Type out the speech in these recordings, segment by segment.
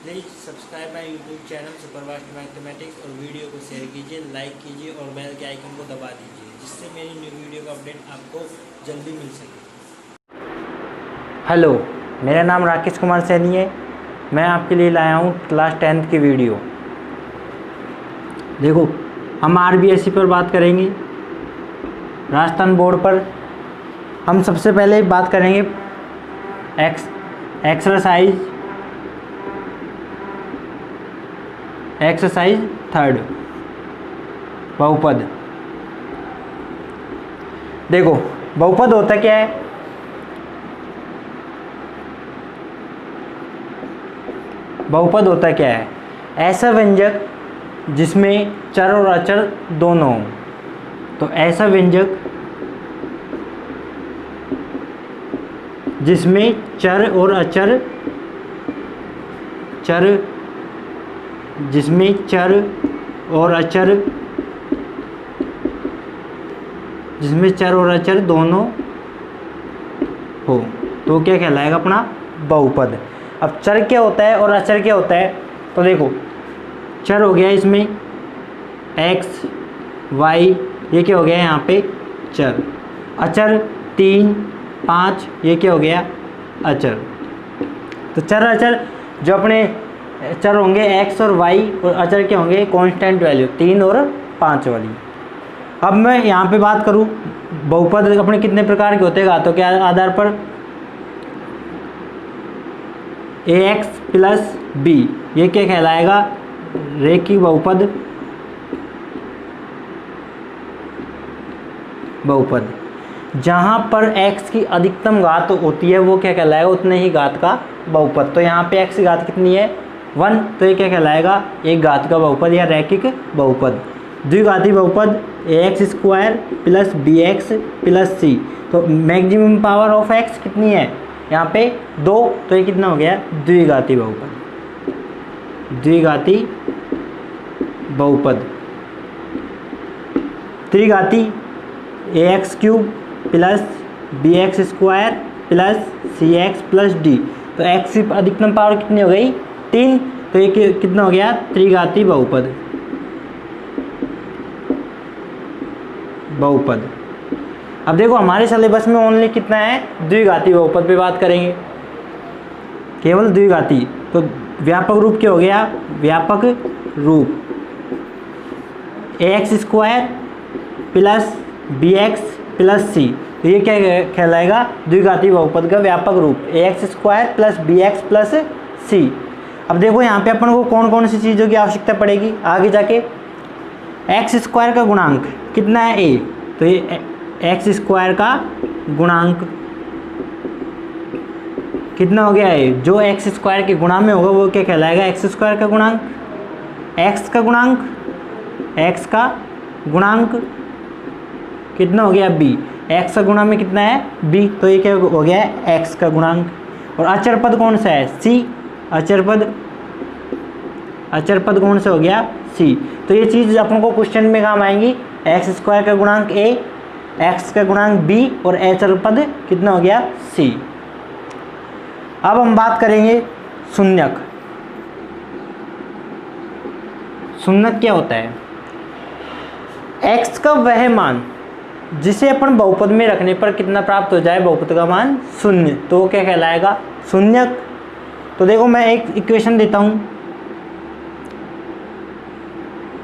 Please subscribe my YouTube channel superfast mathematics और video को share कीजिए, लाइक कीजिए और बेल के आइकन को दबा दीजिए, जिससे मेरी न्यू वीडियो का अपडेट आपको जल्दी मिल सके। हेलो, मेरा नाम राकेश कुमार सैनी है। मैं आपके लिए लाया हूँ क्लास 10th की वीडियो। देखो, हम आरबीएसई पर बात करेंगे, राजस्थान बोर्ड पर। हम सबसे पहले बात करेंगे एक्सरसाइज 3rd बहुपद। देखो, बहुपद होता क्या है? बहुपद होता क्या है? ऐसा व्यंजक जिसमें चर और अचर दोनों हों। तो ऐसा व्यंजक जिसमें चर और अचर दोनों हो, तो क्या कहलाएगा? अपना बहुपद। अब चर क्या होता है और अचर क्या होता है? तो देखो, चर हो गया इसमें x, y, ये क्या हो गया यहाँ पे? चर। अचर 3, 5, ये क्या हो गया? अचर। तो चर अचर जो अपने चर होंगे x और y, और अचर क्या होंगे? कांस्टेंट वैल्यू 3 और 5 वाली। अब मैं यहाँ पे बात करूँ, बहुपद अपने कितने प्रकार के होते हैं घातों के आधार पर? ax प्लस b, ये क्या कहलाएगा? रेखीय बहुपद। जहाँ पर x की अधिकतम घात होती है वो क्या कहलाएगा? उतने ही घात का बहुपद। तो यहाँ पे x की घात कितनी है? 1, तो ये क्या कहलाएगा? एक घात का बहुपद या रैखिक बहुपद। द्विघाती बहुपद ax square plus bx plus c। तो मैक्सिमम पावर ऑफ x कितनी है यहाँ पे? 2, तो ये कितना हो गया? द्विघाती बहुपद। त्रिघाती ax cube plus bx square plus cx plus d। तो x की अधिकतम पावर कितनी हो गई? 3, तो ये कितना हो गया? त्रिघाती बहुपद। अब देखो, हमारे सिलेबस में ओनली कितना है? द्विघाती बहुपद पे बात करेंगे, केवल द्विघाती। तो व्यापक रूप क्या हो गया? व्यापक रूप ax square plus bx plus c। तो ये क्या कहलाएगा? द्विघाती बहुपद का व्यापक रूप ax square plus bx plus c। अब देखो, यहाँ पे अपन को कौन कौन सी चीज़ों की आवश्यकता पड़ेगी आगे जाके। एक्स स्क्वायर का गुणांक कितना है? a, तो ये एक्स स्क्वायर का गुणांक कितना हो गया है? जो एक्स स्क्वायर के गुणा में होगा वो क्या कहलाएगा? एक्स स्क्वायर का गुणांक। एक्स का गुणांक कितना हो गया? b। एक्स का गुणा में कितना है? b, तो ये क्या हो गया? एक्स का गुणांक। और अचर पद कौन सा है? c। अचर पद कौन सा हो गया? c। तो ये चीज़ अपन को क्वेश्चन में काम आएंगी। एक्स स्क्वायर का गुणांक a, एक्स का गुणांक b और अचर पद कितना हो गया? c। अब हम बात करेंगे शून्यक। शून्यक क्या होता है? x का वह मान जिसे अपन बहुपद में रखने पर कितना प्राप्त हो जाए? बहुपद का मान 0, तो वो क्या कहलाएगा? शून्यक। तो देखो, मैं एक इक्वेशन देता हूँ,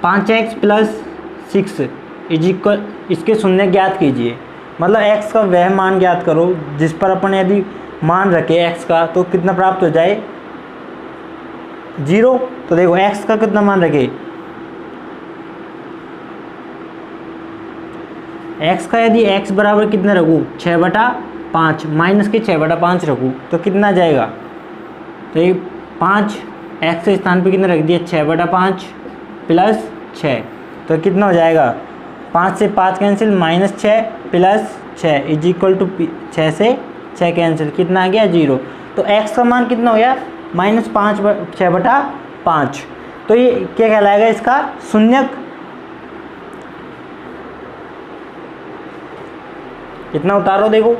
5x प्लस 6 इज इक्वल, इसके शून्य ज्ञात कीजिए। मतलब x का वह मान ज्ञात करो जिस पर अपन यदि मान रखे x का, तो कितना प्राप्त हो जाए? 0। तो देखो, x का कितना मान रखे? x का यदि x बराबर कितना रखूँ? 6/5 माइनस के 6/5 रखूँ तो कितना जाएगा? तो ये 5 x के स्थान पे कितना रख दिया? 6/5 प्लस 6, तो कितना हो जाएगा? 5 से 5 cancel, -6 plus 6 is equal to 6 से 6 कैंसिल, कितना आ गया? 0। तो x का मान कितना हो गया? -5 6/5। तो ये क्या कहलाएगा? इसका शून्यक। कितना उतारो देखो,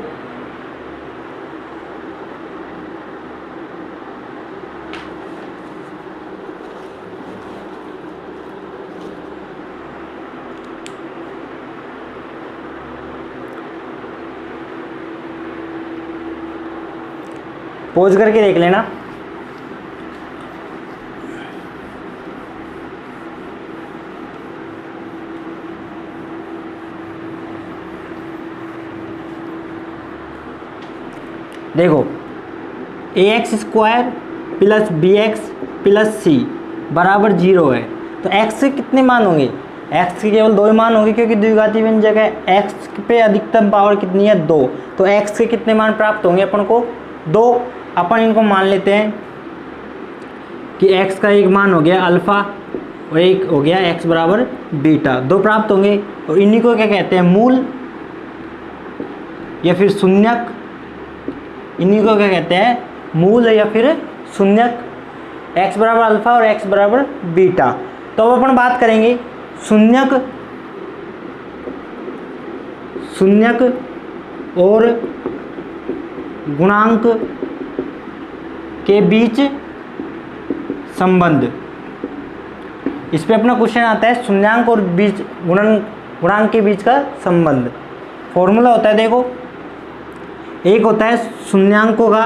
पॉज करके देख लेना। देखो ax² plus bx plus c बराबर 0 है, तो x के कितने मान होंगे? x के केवल 2 ही मान होंगे, क्योंकि द्विघाती व्यंजक है। x पे अधिकतम पावर कितनी है? 2। तो x के कितने मान प्राप्त होंगे अपन को? 2। अपन इनको मान लेते हैं कि x का एक मान हो गया अल्फा और एक हो गया x बराबर बीटा, 2 प्राप्त होंगे। और इन्हीं को क्या कहते हैं? मूल या फिर शून्यक। इन्हीं को क्या कहते हैं? मूल या फिर शून्यक। x बराबर अल्फा और x बराबर बीटा। तो अब अपन बात करेंगे शून्यक और गुणांक के बीच संबंध। इस पे अपना क्वेश्चन आता है शून्यांक और बीच गुणांक के बीच का संबंध। फॉर्मूला होता है, देखो, एक होता है शून्यांकों का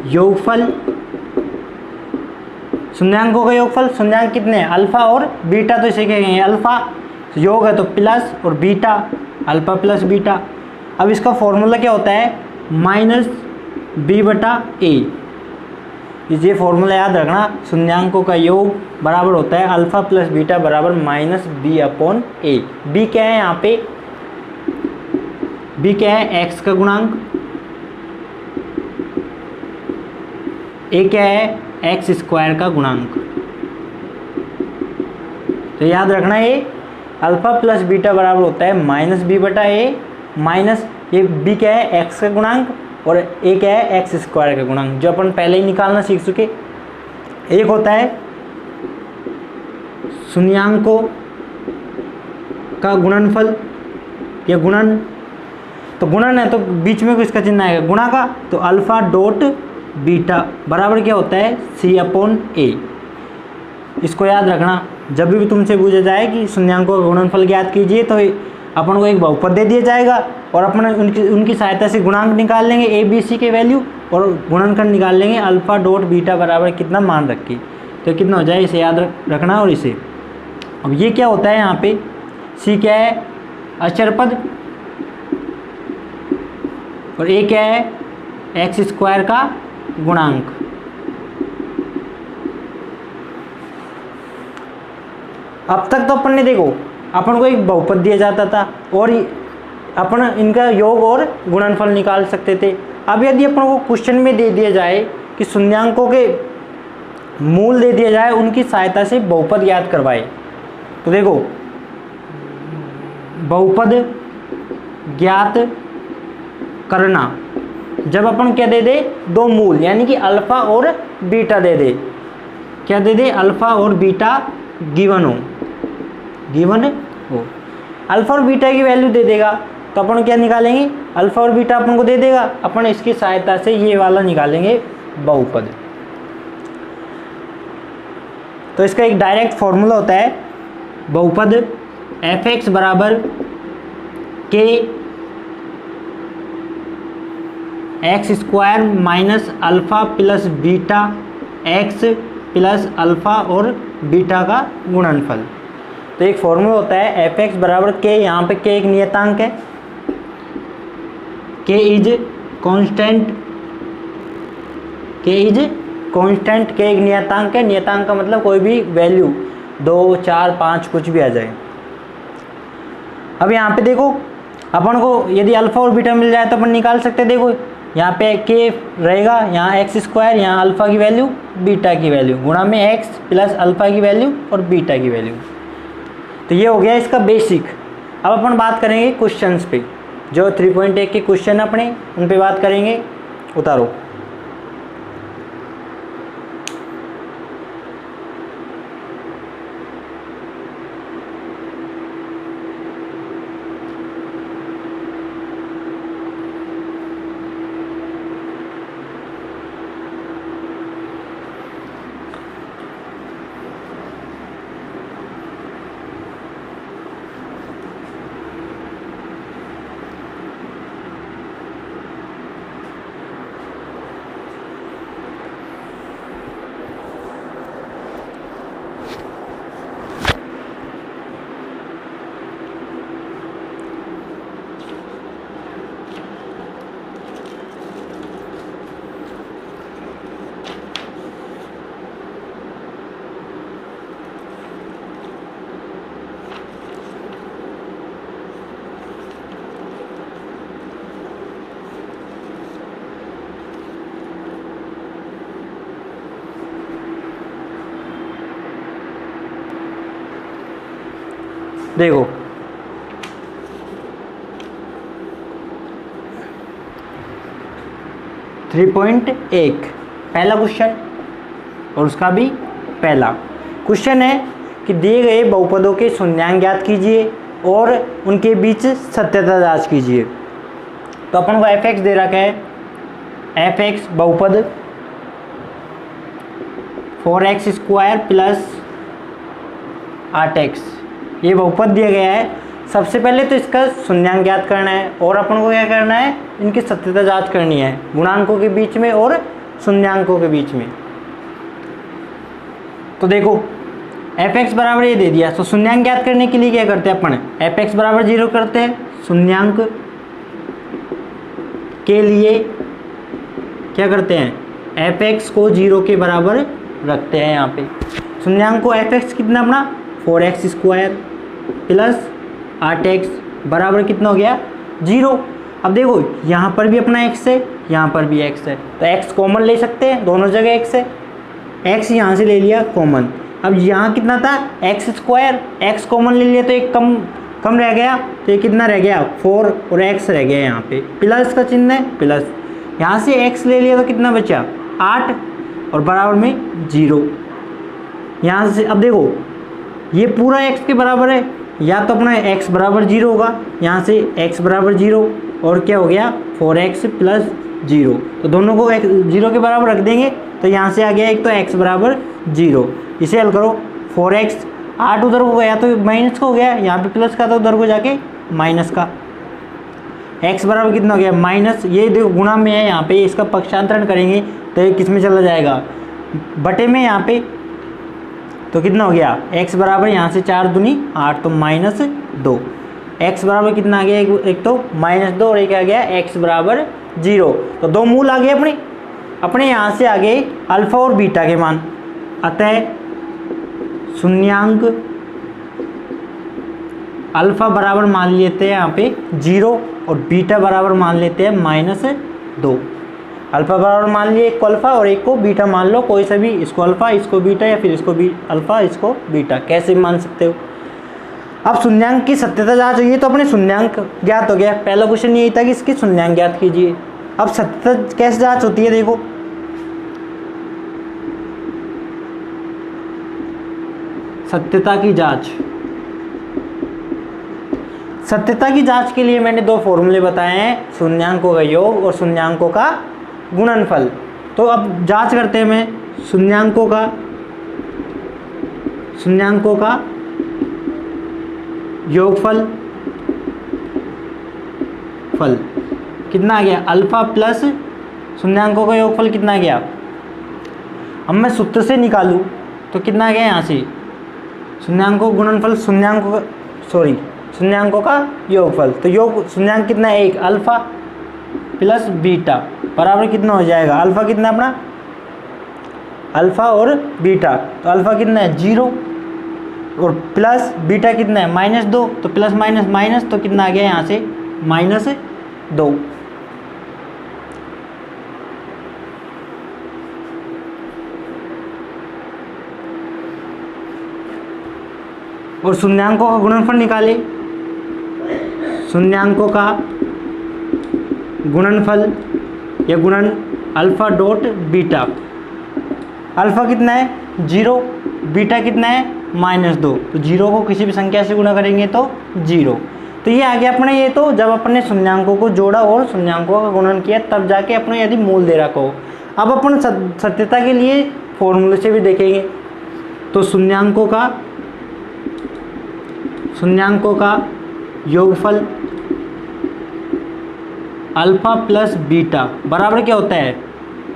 योगफल। शून्यांकों का योगफल, शून्यांक कितने हैं? अल्फा और बीटा, तो इसे क्या कहेंगे? अल्फा योग है तो प्लस और बीटा अल्फा प्लस बीटा। अब इसका फॉर्मूला क्या होता है? -b/a। ये फॉर्मूला याद रखना, शून्यांकों का योग बराबर होता है अल्फा प्लस बीटा बराबर -b/a। b क्या है यहाँ पे? b क्या है? x का गुणांक। a क्या है? x² का गुणांक। तो याद रखना, ये अल्फा प्लस बीटा बराबर होता है -b/a माइनस ये b क्या है? x का गुणांक और a क्या है? x² का गुणांक, जो अपन पहले ही निकालना सीख चुके। एक होता है शून्यांकों का गुणनफल या गुणन। तो गुणन है तो बीच में किसका चिन्ह आएगा? गुणा का। तो अल्फा डॉट बीटा बराबर क्या होता है? c/a। इसको याद रखना, जब भी तुमसे पूछा जाए कि शून्यांकों का गुणनफल ज्ञात कीजिए, तो अपन को एक बहुपद दे दिया जाएगा और अपन उनकी सहायता से गुणांक निकाल लेंगे a b c के वैल्यू और गुणनखंड निकाल लेंगे अल्फा डॉट बीटा बराबर कितना मान रख के। तो कितना हो जाए, इसे याद रखना। और इसे अब ये क्या होता है यहाँ पे? c क्या है? अचर पद और a क्या है? x² का गुणांक। अब तक तो अपन ने देखो, अपन को एक बहुपद दिया जाता था और अपन इनका योग और गुणनफल निकाल सकते थे। अब यदि अपन को क्वेश्चन में दे दिया जाए कि शून्यांकों के मूल दे दिया जाए, उनकी सहायता से बहुपद ज्ञात करवाए, तो देखो बहुपद ज्ञात करना, जब अपन क्या दे दे? 2 मूल, यानी कि अल्फा और बीटा दे दे। क्या दे दे? अल्फा और बीटा गिवन हो अल्फा और बीटा की वैल्यू दे देगा, तो अपन क्या निकालेंगे? अल्फा और बीटा अपन को दे देगा, अपन इसकी सहायता से ये वाला निकालेंगे बहुपद। तो इसका एक डायरेक्ट फॉर्मूला होता है बहुपद f(x) बराबर k x² minus alpha plus beta x plus alpha और बीटा का गुणनफल। तो एक फॉर्मूला होता है f(x) बराबर k, यहाँ पे k एक नियतांक है, k इज कांस्टेंट, k एक नियतांक है। नियतांक का मतलब कोई भी वैल्यू 2, 4, 5 कुछ भी आ जाए। अब यहाँ पे देखो, अपन को यदि अल्फा और बीटा मिल जाए तो अपन निकाल सकते हैं। देखो यहाँ पे k रहेगा, यहाँ x², यहाँ अल्फा की वैल्यू बीटा की वैल्यू गुणा में x प्लस अल्फा की वैल्यू और बीटा की वैल्यू। तो ये हो गया इसका बेसिक। अब अपन बात करेंगे क्वेश्चंस पे, जो 3.1 के क्वेश्चन अपने उन पे बात करेंगे। उतारो। देखो थ्री पॉइंट एक पहला क्वेश्चन और उसका भी पहला क्वेश्चन है कि दिए गए बहुपदों के शून्यांक ज्ञात कीजिए और उनके बीच सत्यता जांच कीजिए। तो अपन को एफ एक्स दे रखा है, एफ एक्स बहुपद 4x स्क्वायर प्लस 8x ये बहुपद दिया गया है। सबसे पहले तो इसका शून्यांक ज्ञात करना है और अपन को क्या करना है, इनकी सत्यता जांच करनी है गुणांकों के बीच में और शून्यांकों के बीच में। तो देखो एफ एक्स बराबर ये दे दिया, तो शून्यांक ज्ञात करने के लिए क्या करते हैं अपन, एफ एक्स बराबर 0 करते हैं। शून्यांक के लिए क्या करते हैं, एफ एक्स को 0 के बराबर रखते हैं। यहाँ पे शून्यांक को एफ एक्स कितना अपना 4x स्क्वायर प्लस 8x बराबर कितना हो गया 0। अब देखो यहाँ पर भी अपना x है, यहाँ पर भी x है, तो x कॉमन ले सकते हैं, दोनों जगह x है, x यहाँ से ले लिया कॉमन। अब यहाँ कितना था x स्क्वायर, x कॉमन ले लिया तो एक कम रह गया, तो ये कितना रह गया 4 और x रह गया यहाँ पे, प्लस का चिन्ह है प्लस। यहाँ से x ले लिया तो कितना बचा 8 और बराबर में 0। यहाँ से अब देखो ये पूरा x के बराबर है, या तो अपना x बराबर 0 होगा, यहाँ से x बराबर 0 और क्या हो गया 4x प्लस 0, तो दोनों को 0 के बराबर रख देंगे तो यहाँ से आ गया एक तो x बराबर 0। इसे हल करो 4x 8 उधर को गया तो माइनस का हो गया, यहाँ पे प्लस का था उधर को जाके माइनस का, x बराबर कितना हो गया माइनस, ये देखो गुणा में है यहाँ पे, इसका पक्षांतरण करेंगे तो ये किस में चला जाएगा बटे में यहाँ पे, तो कितना हो गया x बराबर यहाँ से 4 दूनी 8 तो -2, x बराबर कितना आ गया एक तो -2 और एक आ गया x बराबर 0, तो दो मूल आ गए अपने यहाँ से आ गए अल्फा और बीटा के मान। अतः शून्यांक अल्फा बराबर मान लेते हैं यहाँ पे 0 और बीटा बराबर मान लेते हैं -2। अल्फा बराबर मान लिए एक को अल्फा और एक को बीटा मान लो, कोई सा भी, इसको अल्फा इसको बीटा या फिर इसको अल्फा इसको बीटा, कैसे भी मान सकते हो। अब शून्यांक की सत्यता जांच होगी तो अपने शून्यांक ज्ञात हो गया। पहला क्वेश्चन यही था कि इसकी शून्यांक ज्ञात कीजिए। अब सत्यता कैसे जांच होती है, देखो सत्यता की जांच, सत्यता की जांच के लिए मैंने दो फॉर्मूले बताए हैं, शून्यांकों का योग और शून्यांकों का गुणनफल। तो अब जांच करते हैं, मैं शून्यांकों का योगफल कितना आ गया अल्फा प्लस शून्यांकों का योगफल कितना आ गया। अब मैं सूत्र से निकालूं तो कितना आ गया, यहाँ से शून्यांकों गुणनफल शून्यांकों का योगफल, तो योग शून्यांक कितना है 1 अल्फा प्लस बीटा बराबर कितना हो जाएगा, अल्फा कितना अपना अल्फा और बीटा, तो अल्फा कितना है 0 और प्लस बीटा कितना है -2, तो प्लस माइनस माइनस तो कितना आ गया यहाँ से -2। और शून्यांकों का गुणनफल निकाले, शून्यांकों का गुणनफल या गुणन अल्फा डॉट बीटा, अल्फा कितना है 0, बीटा कितना है -2, तो 0 को किसी भी संख्या से गुणा करेंगे तो 0। तो ये आ गया अपने, ये तो जब अपने शून्यांकों को जोड़ा और शून्यांकों का गुणन किया तब जाके अपने यदि मूल दे रखा हो। अब अपन सत्यता के लिए फॉर्मूले से भी देखेंगे, तो शून्यांकों का योगफल अल्फा प्लस बीटा बराबर क्या होता है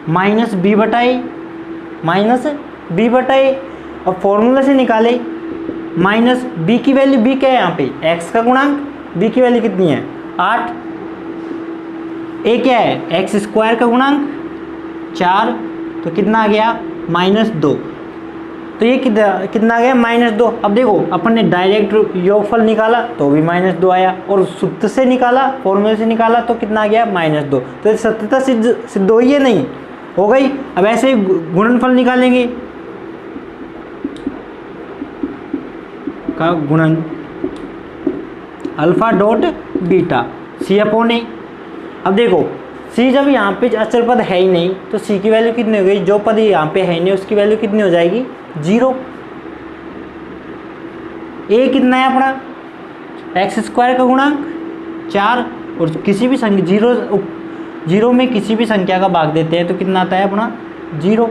-b/a। अब फॉर्मूला से निकाले -b की वैल्यू, b क्या है यहाँ पे x का गुणांक, b की वैल्यू कितनी है 8, a क्या है x स्क्वायर का गुणांक 4, तो कितना आ गया -2, तो ये कितना आ गया -2। अब देखो अपन ने डायरेक्ट योगफल निकाला तो भी -2 आया, और सूत्र से निकाला फॉर्मूले से निकाला तो कितना आ गया -2, तो सत्यता सिद्ध हुई है, नहीं हो गई। अब ऐसे ही गुणनफल निकालेंगे का अल्फ़ा डॉट बीटा सी अपॉन ए। अब देखो सी जब यहाँ पे अचर पद है ही नहीं तो सी की वैल्यू कितनी हो गई, जो पद यहाँ पे है ही नहीं उसकी वैल्यू कितनी हो जाएगी 0। ए कितना है अपना एक्स स्क्वायर का गुणांक 4, और किसी भी संख्या जीरो में किसी भी संख्या का भाग देते हैं तो कितना आता है अपना 0।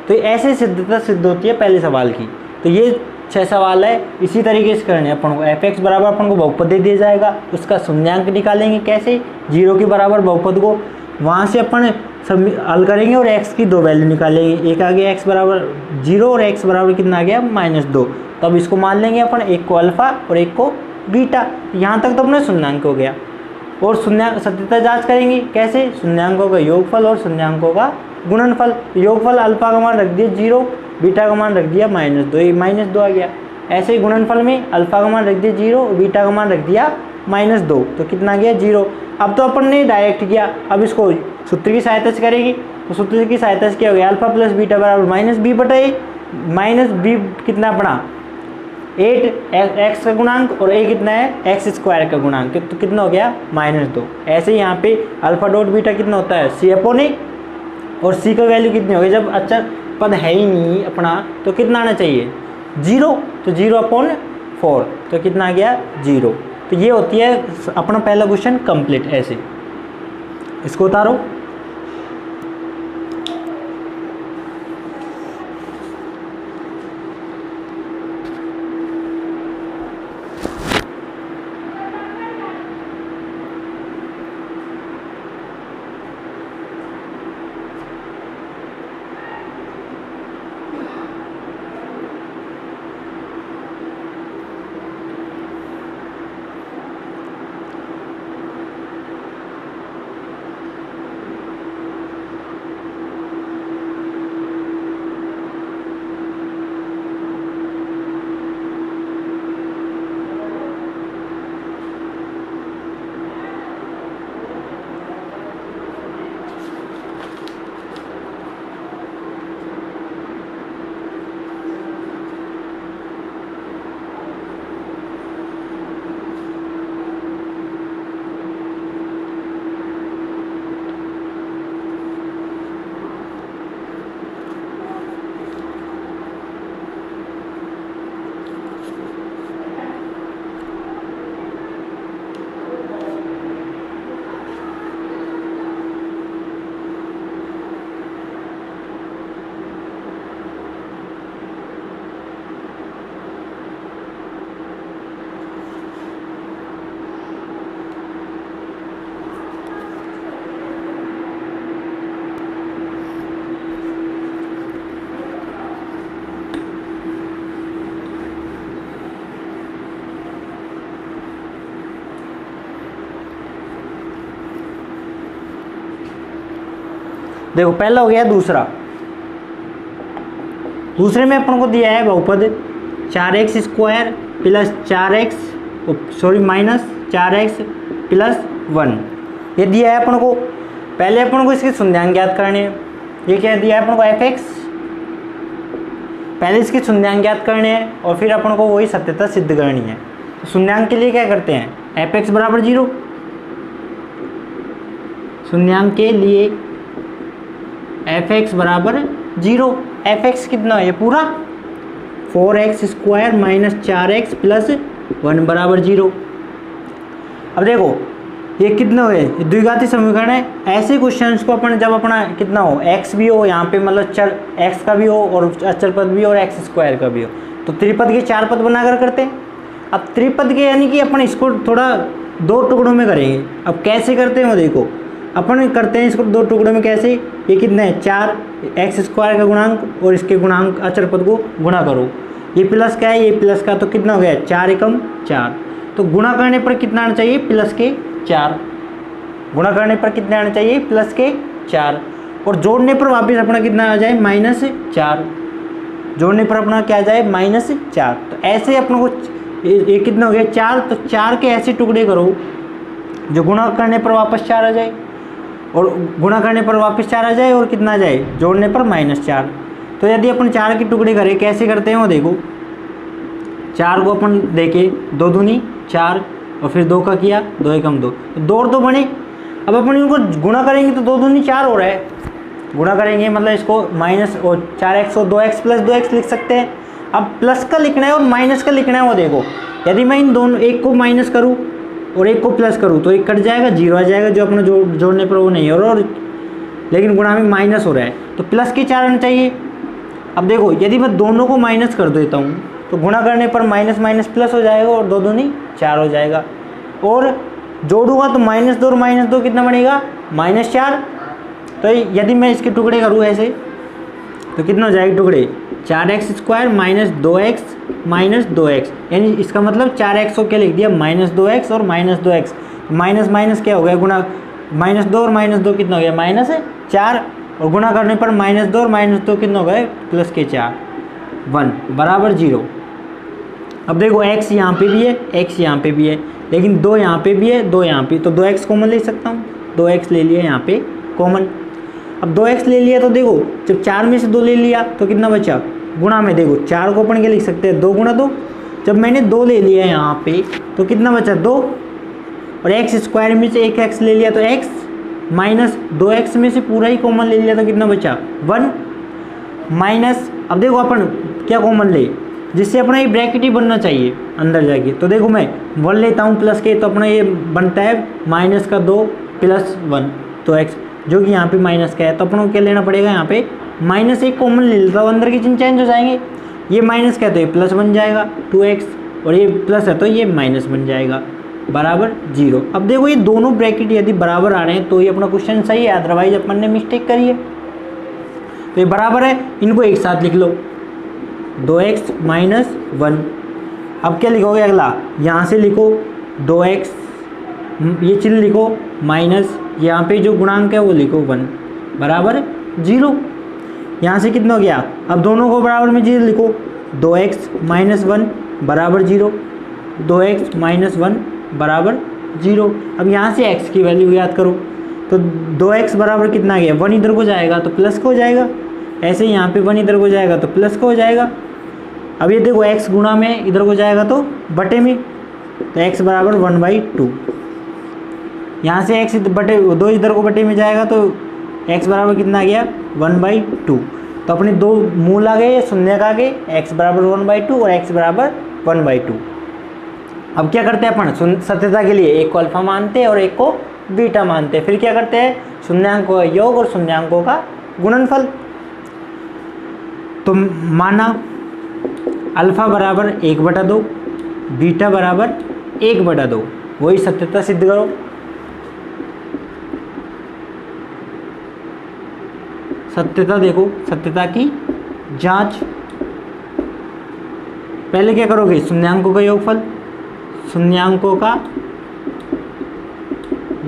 तो ऐसे सिद्धता सिद्ध होती है पहले सवाल की। तो ये 6 सवाल है, इसी तरीके से करने अपन को एफ एक्स बराबर अपन को बहुपद दे दिया जाएगा, उसका शून्यांक निकालेंगे कैसे, 0 के बराबर बहुपद को वहाँ से अपन सब हल करेंगे और x की 2 वैल्यू निकालेंगे। एक आ गया x बराबर 0 और x बराबर कितना आ गया -2। तब इसको मान लेंगे अपन, एक को अल्फ़ा और एक को बीटा। यहाँ तक तो अपना शून्यांक हो गया। और शून्यांक सत्यता जांच करेंगे कैसे, शून्यांकों का योगफल और शून्यांकों का गुणनफल। योगफल अल्फ़ा का मान रख दिया 0, बीटा का मान रख दिया -2, ये -2 आ गया। ऐसे ही गुणनफल में अल्फ़ा का मान रख दिया 0, बीटा का मान रख दिया -2, तो कितना गया 0। अब तो अपन ने डायरेक्ट किया, अब इसको सूत्र की सहायता से करेंगे। तो सूत्र की सहायता से क्या हो गया, अल्फ़ा प्लस बीटा बराबर -b/a, -b कितना अपना 8 एक्स का गुणांक और a कितना है एक्स स्क्वायर का गुणांक, तो कितना हो गया -2। ऐसे ही यहाँ पे अल्फ़ा डॉट बीटा कितना होता है c अपॉन a, और c का वैल्यू कितनी होगी, जब अचर पद है ही नहीं अपना तो कितना आना चाहिए 0, तो 0/4, तो कितना आ गया 0। तो ये होती है अपना पहला क्वेश्चन कंप्लीट। ऐसे इसको उतारो। देखो पहला हो गया, दूसरे में अपन को दिया है बहुपद 4x square plus 4x minus 4x plus 1, ये दिया है अपन को। पहले अपन को इसके शून्यांक ज्ञात करने हैं। ये क्या दिया है अपन को f(x), पहले इसके शून्यांक ज्ञात करने हैं और फिर अपन को वही सत्यता सिद्ध करनी है। तो शून्यांक के लिए क्या करते हैं, f(x) बराबर 0, शून्यांक के लिए f(x) बराबर 0। f(x) कितना है, ये पूरा 4x square minus 4x plus 1 बराबर 0। अब देखो ये कितना है, द्विघाती समीकरण है। ऐसे क्वेश्चंस को अपन जब अपना कितना हो, x भी हो यहाँ पे, मतलब चर x का भी हो और अचर पद भी हो और x स्क्वायर का भी हो, तो त्रिपद के 4 पद बनाकर करते हैं। अब त्रिपद के यानी कि अपन इसको थोड़ा 2 टुकड़ों में करेंगे। अब कैसे करते हैं वो देखो, अपन करते हैं इसको 2 टुकड़ों में। कैसे, ये कितना है 4 एक्स स्क्वायर का गुणांक और इसके गुणांक अचर पद को गुणा करो। ये प्लस क्या है, ये प्लस का, तो कितना हो गया 4 एकम 4। तो गुणा करने पर कितना आना चाहिए, प्लस के 4। गुणा करने पर कितना आना चाहिए, प्लस के 4। और जोड़ने पर वापस अपना कितना आ जाए, -4। जोड़ने पर अपना क्या आ जाए, -4। तो ऐसे अपनों को ये कितना हो गया 4, तो 4 के ऐसे टुकड़े करो जो गुणा करने पर वापस 4 आ जाए और गुणा करने पर वापस 4 आ जाए और कितना आ जाए, जोड़ने पर -4। तो यदि अपन 4 के टुकड़े करें, कैसे करते हैं वो देखो, 4 को अपन देखें 2 दूनी 4 और फिर 2 का किया 2 एकम 2, 2 और 2 बने। अब अपन इनको गुणा करेंगे तो 2 दूनी 4 हो रहा है, गुणा करेंगे मतलब इसको माइनस और 4x और 2x प्लस 2x लिख सकते हैं। अब प्लस का लिखना है और माइनस का लिखना है, वो देखो यदि मैं इन दोनों एक को माइनस करूँ और एक को प्लस करूँ तो एक कट जाएगा, 0 आ जाएगा, जो अपना जोड़ने पर वो नहीं है, और लेकिन गुणा में माइनस हो रहा है तो प्लस के 4 आना चाहिए। अब देखो यदि मैं दोनों को माइनस कर देता हूँ तो गुणा करने पर माइनस माइनस प्लस हो जाएगा और 2 दूनी 4 हो जाएगा, और जोड़ूंगा तो -2 और -2 कितना बनेगा -4। तो यदि मैं इसके टुकड़े करूँ ऐसे तो कितना हो जाएगा टुकड़े, 4x² - 2x - 2x, यानी इसका मतलब 4x को क्या लिख दिया -2x और -2x, माइनस माइनस क्या हो गया गुणा, -2 और -2 कितना हो गया -4, और गुणा करने पर -2 और -2 कितना हो गया +4 1 बराबर 0। अब देखो x यहाँ पे भी है, x यहाँ पे भी है, लेकिन 2 यहाँ पे भी है, 2 यहाँ पे, तो 2x कॉमन ले सकता हूँ, 2x ले लिया यहाँ पे कॉमन। अब 2x ले लिया तो देखो जब 4 में से 2 ले लिया तो कितना बचा, गुणा में देखो 4 को अपन क्या लिख सकते हैं 2 × 2, जब मैंने 2 ले लिया यहाँ पे तो कितना बचा 2, और x² में से 1x ले लिया तो x माइनस 2x में से पूरा ही कॉमन ले लिया तो कितना बचा 1 माइनस। अब देखो अपन क्या कॉमन ले, जिससे अपना ये ब्रैकेट ही बनना चाहिए अंदर जाके, तो देखो मैं 1 लेता हूँ प्लस के, तो अपना ये बनता है -2 + 1 तो x, जो कि यहाँ पे माइनस का है, तो अपन को क्या लेना पड़ेगा यहाँ पे -1 कॉमन ले लेता हूँ, अंदर के चिन्ह चेंज हो जाएंगे, ये माइनस का है तो ये प्लस बन जाएगा 2x, और ये प्लस है तो ये माइनस बन जाएगा बराबर 0। अब देखो ये दोनों ब्रैकेट यदि बराबर आ रहे हैं तो ये अपना क्वेश्चन सही है, अदरवाइज अपन ने मिस्टेक करी है। तो ये बराबर है, इनको एक साथ लिख लो 2x - 1। अब क्या लिखोगे अगला, यहाँ से लिखो 2x, ये चिन्ह लिखो माइनस, यहाँ पे जो गुणांक है वो लिखो 1 बराबर 0। यहाँ से कितना हो गया, अब दोनों को बराबर में 0 लिखो, 2x - 1 बराबर 0, 2x - 1 बराबर 0। अब यहाँ से x की वैल्यू याद करो, तो 2x बराबर कितना आ गया, 1 इधर को जाएगा तो प्लस को हो जाएगा, ऐसे यहाँ पे 1 इधर को जाएगा तो प्लस को हो जाएगा। अब ये देखो x गुणा में इधर को जाएगा तो बटे में, तो x बराबर 1/2, यहाँ से x बटे 2 इधर को बटे में जाएगा तो x बराबर कितना आ गया 1/2, तो अपने दो मूल आ गए शून्य का आगे, x बराबर 1/2 और x बराबर 1/2। अब क्या करते हैं अपन सत्यता के लिए, एक को अल्फा मानते हैं और एक को बीटा मानते हैं, फिर क्या करते हैं शून्यांकों का योग और शून्यांकों का गुणनफल। तो माना अल्फा बराबर 1/2, बीटा बराबर 1/2, वही सत्यता सिद्ध करो। सत्यता देखो, सत्यता की जांच, पहले क्या करोगे शून्यांकों का योगफल, शून्यांकों का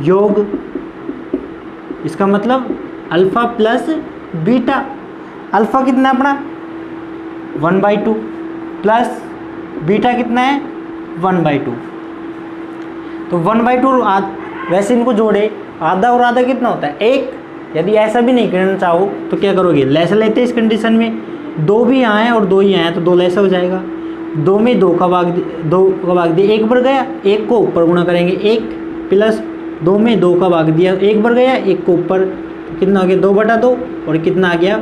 योग, इसका मतलब अल्फा प्लस बीटा, अल्फा कितना है अपना 1/2 प्लस बीटा कितना है 1/2, तो 1/2 वैसे इनको जोड़े, आधा और आधा कितना होता है 1। यदि ऐसा भी नहीं करना चाहो तो क्या करोगे, लैसा लेते हैं इस कंडीशन में, 2 भी यहाँ हैं और 2 ही हैं तो 2 लैसा हो जाएगा, 2 में 2 का भाग दिया 1 बढ़ गया, 1 को ऊपर गुणा करेंगे 1 प्लस 2 में 2 का भाग दिया 1 बढ़ गया, 1 को ऊपर तो कितना आ गया 2/2 और कितना आ गया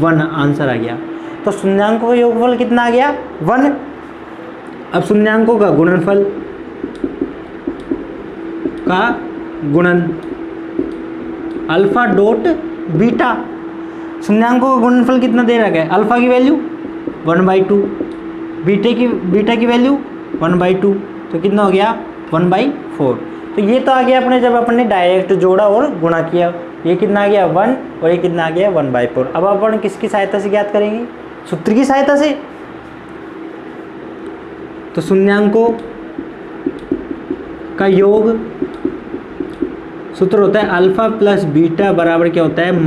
1 आंसर आ गया। तो शून्यांकों का योगफल कितना आ गया 1। अब शून्यांकों का गुणनफल का गुणन अल्फा डॉट बीटा, शून्यांकों का गुणनफल कितना दे रखा है, अल्फा की वैल्यू 1/2, बीटा की वैल्यू 1/2, तो कितना हो गया 1/4। तो ये तो आ गया अपने जब अपने डायरेक्ट जोड़ा और गुणा किया, ये कितना आ गया 1 और ये कितना आ गया 1/4। अब अपन किसकी सहायता से ज्ञात करेंगे, सूत्र की सहायता से। तो शून्यांकों का योग सूत्र होता है अल्फा प्लस बीटा बराबर क्या होता है -b/a,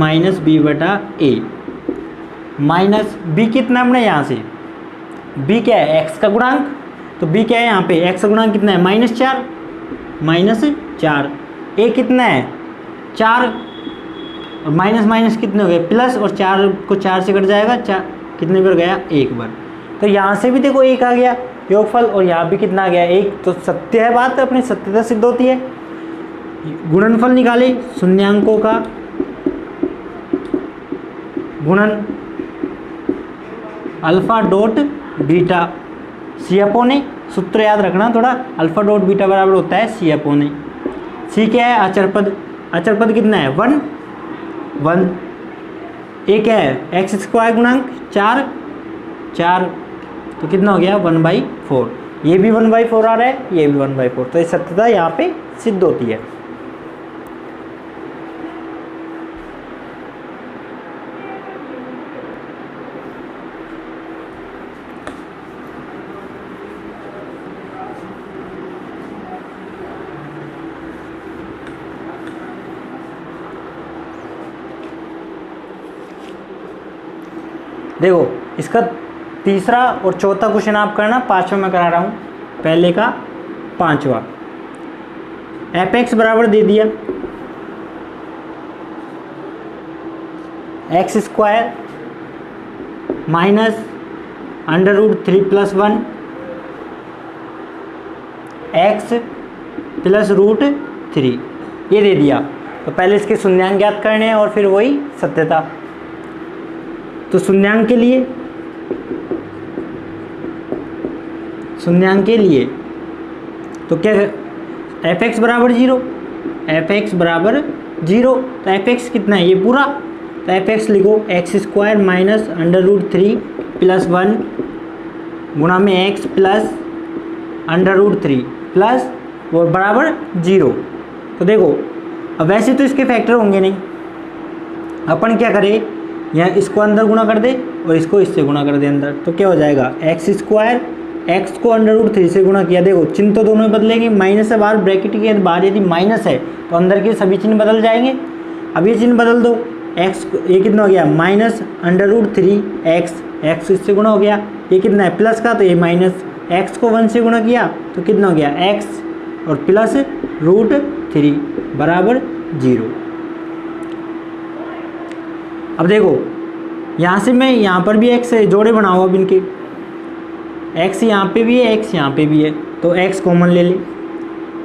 माइनस b कितना है अपने यहाँ से, b क्या है x का गुणांक, तो b क्या है यहाँ पे x का गुणांक कितना है -4, a कितना है 4 और माइनस कितने हो गए प्लस, और 4 को 4 से कट जाएगा, 4 कितने बार गया 1 बार, तो यहाँ से भी देखो 1 आ गया, योगफल, और यहाँ भी कितना आ गया 1, तो सत्य है बात, अपनी सत्यता सिद्ध होती है। गुणनफल निकाले शून्यांकों का गुणन अल्फा डॉट बीटा सी अपॉन ए, सूत्र याद रखना थोड़ा, अल्फा डॉट बीटा बराबर होता है सी अपॉन ए। सी क्या है? अचर पद, अचर पद कितना है 1 1। ए क्या है? एक्स स्क्वायर गुणांक 4 4, तो कितना हो गया 1/4। ये भी 1/4 आ रहा है, ये भी 1/4, तो ये सत्यता यहाँ पे सिद्ध होती है। देखो इसका तीसरा और चौथा क्वेश्चन आप करना, पांचवा मैं करा रहा हूँ, पहले का पांचवा। एफ एक्स बराबर दे दिया x square minus √3 + 1 x plus √3, ये दे दिया। तो पहले इसके शून्यांक ज्ञात करने हैं और फिर वही सत्यता। तो शून्यांक के लिए तो क्या एफ एक्स बराबर 0, एफ एक्स बराबर 0, तो एफ एक्स कितना है ये पूरा, तो एफ एक्स लिखो एक्स स्क्वायर माइनस √3 + 1 गुणा में एक्स प्लस √3 प्लस और बराबर 0। तो देखो अब वैसे तो इसके फैक्टर होंगे नहीं, अपन क्या करें, यहाँ इसको अंदर गुणा कर दे और इसको इससे गुणा कर दे अंदर, तो क्या हो जाएगा एक्स स्क्वायर, एक्स को √3 से गुणा किया, देखो चिन्ह तो दोनों बदलेंगे, माइनस है बाहर, ब्रैकेट के बाहर यदि माइनस है तो अंदर के सभी चिन्ह बदल जाएंगे। अब ये चिन्ह बदल दो, एक्स ये कितना हो गया माइनस √3 एक्स, एक्स इससे गुणा हो गया, ये कितना है प्लस का, तो ये माइनस, एक्स को 1 से गुणा किया तो कितना हो गया एक्स और प्लस √3 बराबर 0। अब देखो यहाँ से मैं यहाँ पर भी एक्स जोड़े बनाऊँ, अब इनके एक्स यहाँ पे भी है, एक्स यहाँ पे भी है, तो एक्स कॉमन ले ले,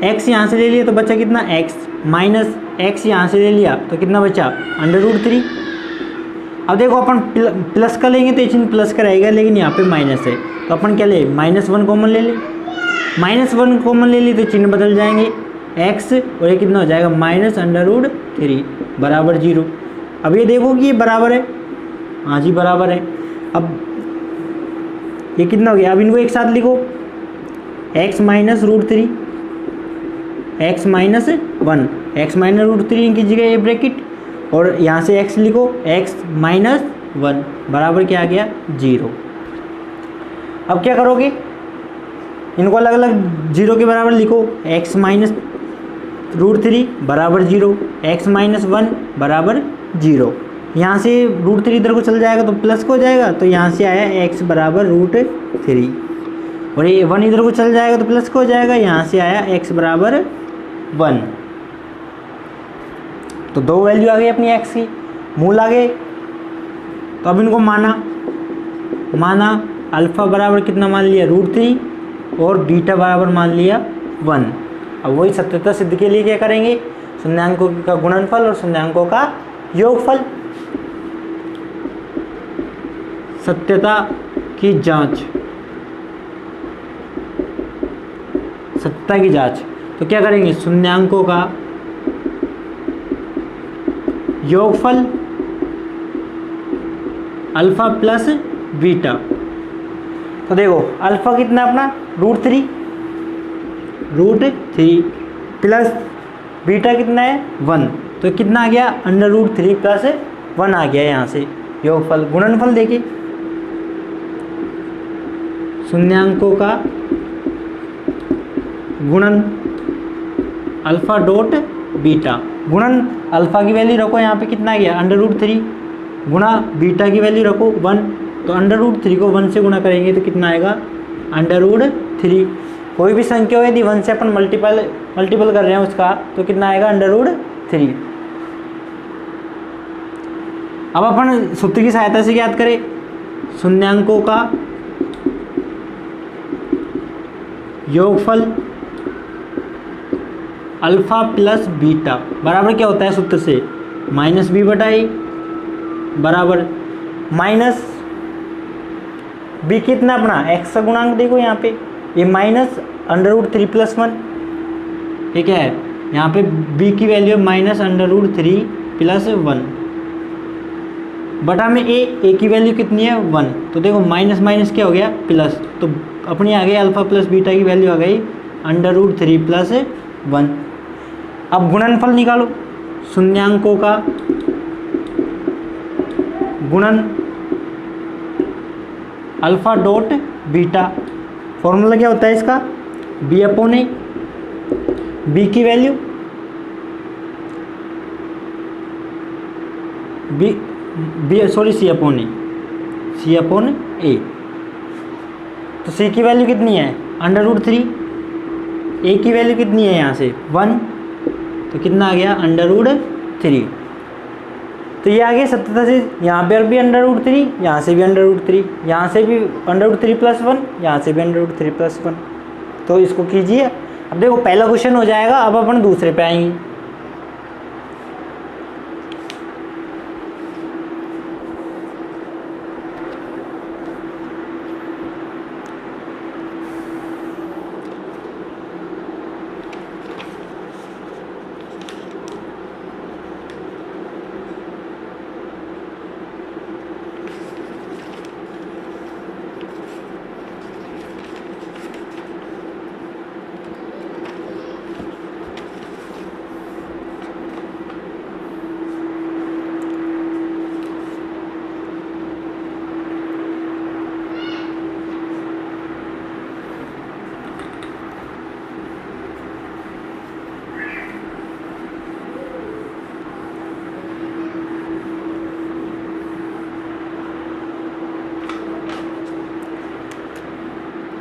एक्स यहाँ से ले लिया तो बचा कितना एक्स, माइनस एक्स यहाँ से ले लिया तो कितना बचा √3। अब देखो अपन प्लस का लेंगे तो ये चिन्ह प्लस का रहेगा, लेकिन यहाँ पे माइनस है, तो अपन क्या ले -1 कॉमन ले ले, -1 कॉमन ले ली तो चिन्ह बदल जाएंगे, एक्स और ये कितना हो जाएगा -√3 बराबर 0। अब ये देखो कि ये बराबर है, हाँ जी बराबर है। अब ये कितना हो गया, अब इनको एक साथ लिखो x -√3 x -1 x -√3 इनकी जगह ये ब्रैकेट, और यहाँ से x लिखो x -1 बराबर क्या आ गया 0। अब क्या करोगे, इनको अलग अलग 0 के बराबर लिखो, x -√3 बराबर 0, x -1 बराबर 0। यहाँ से √3 इधर को चल जाएगा तो प्लस को हो जाएगा, तो यहाँ से आया x बराबर √3, और ये 1 इधर को चल जाएगा तो प्लस को हो जाएगा, यहाँ से आया x बराबर 1। तो दो वैल्यू आ गई अपनी x की, मूल आ गए। तो अब इनको माना अल्फ़ा बराबर कितना मान लिया √3 और बीटा बराबर मान लिया 1। अब वही सत्यता सिद्ध के लिए क्या करेंगे, शून्यांकों का गुणनफल और शून्यांकों का योगफल। सत्यता की जांच, सत्यता की जांच, तो क्या करेंगे शून्यांकों का योगफल अल्फा प्लस बीटा। तो देखो अल्फा कितना अपना √3 प्लस बीटा कितना है 1, तो कितना आ गया √3 + 1 आ गया यहाँ से योगफल। गुणनफल देखिए शून्यांकों का गुणन अल्फा डॉट बीटा, गुणन अल्फा की वैल्यू रखो यहाँ पे कितना आ गया √3 गुणा बीटा की वैल्यू रखो 1, तो √3 को 1 से गुणा करेंगे तो कितना आएगा √3। कोई भी संख्या हो यदि 1 से अपन मल्टीपल कर रहे हैं उसका तो कितना आएगा √3। अब अपन सूत्र की सहायता से ज्ञात करें शून्यांकों का योगफल अल्फा प्लस बीटा बराबर क्या होता है सूत्र से, माइनस बी बटा ए बराबर माइनस बी कितना अपना एक्स का गुणांक, देखो यहाँ पे ये माइनस अंडर रूट 3 प्लस 1, ये क्या है यहाँ पे b की वैल्यू है माइनस अंडर रूट 3 प्लस 1 बटा में a की वैल्यू कितनी है 1, तो देखो माइनस माइनस क्या हो गया प्लस, तो अपनी आ गई अल्फा प्लस बीटा की वैल्यू आ गई अंडर रूट 3 प्लस 1। अब गुणनफल निकालो, शून्यांकों का गुणन अल्फा डॉट बीटा, फॉर्मूला क्या होता है इसका, बी अपॉन ए, बी की वैल्यू सी अपॉन ए, सी अपॉन ए, तो सी की वैल्यू कितनी है अंडर रूट 3, ए की वैल्यू कितनी है यहाँ से 1, तो कितना आ गया अंडर रूट 3, तो ये आ गया 77 से, यहाँ पर भी अंडर रूट 3, यहाँ से भी अंडर रूट 3, यहाँ से भी अंडर रूट 3 प्लस 1, यहाँ से भी अंडर रूट 3 प्लस 1, तो इसको कीजिए। अब देखो पहला क्वेश्चन हो जाएगा, अब अपन दूसरे पे आएंगे।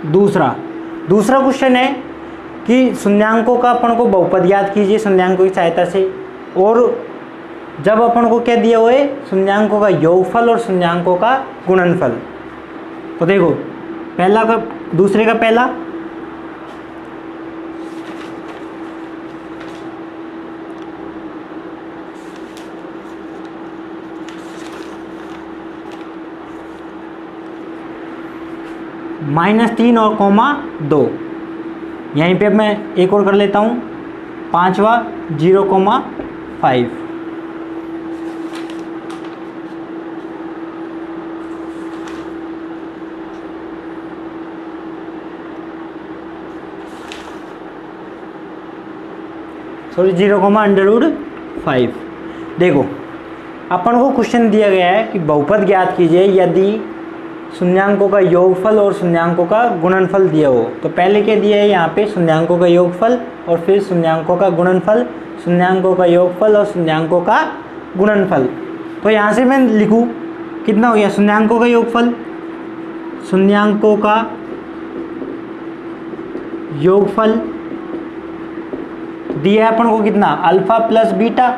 दूसरा क्वेश्चन है कि शून्यांकों का अपन को बहुपद याद कीजिए शून्यांकों की सहायता से, और जब अपन को क्या दिया हुआ है शून्यांकों का योगफल और शून्यांकों का गुणनफल, तो देखो पहला का दूसरे का पहला -3 और (2), यहीं पे मैं एक और कर लेता हूँ, 5वां 0,5, सॉरी 0,5। देखो अपन को क्वेश्चन दिया गया है कि बहुपद ज्ञात कीजिए यदि शून्यांकों का योगफल और शून्यांकों का गुणनफल दिया हो। तो पहले क्या दिया है यहाँ पे शून्यांकों का योगफल और फिर शून्यांकों का गुणनफल, शून्यांकों का योगफल और शून्यांकों का गुणनफल। तो यहाँ से मैं लिखूँ कितना हो गया शून्यांकों का योगफल, शून्यांकों का योगफल दिया है अपन को कितना अल्फा प्लस बीटा,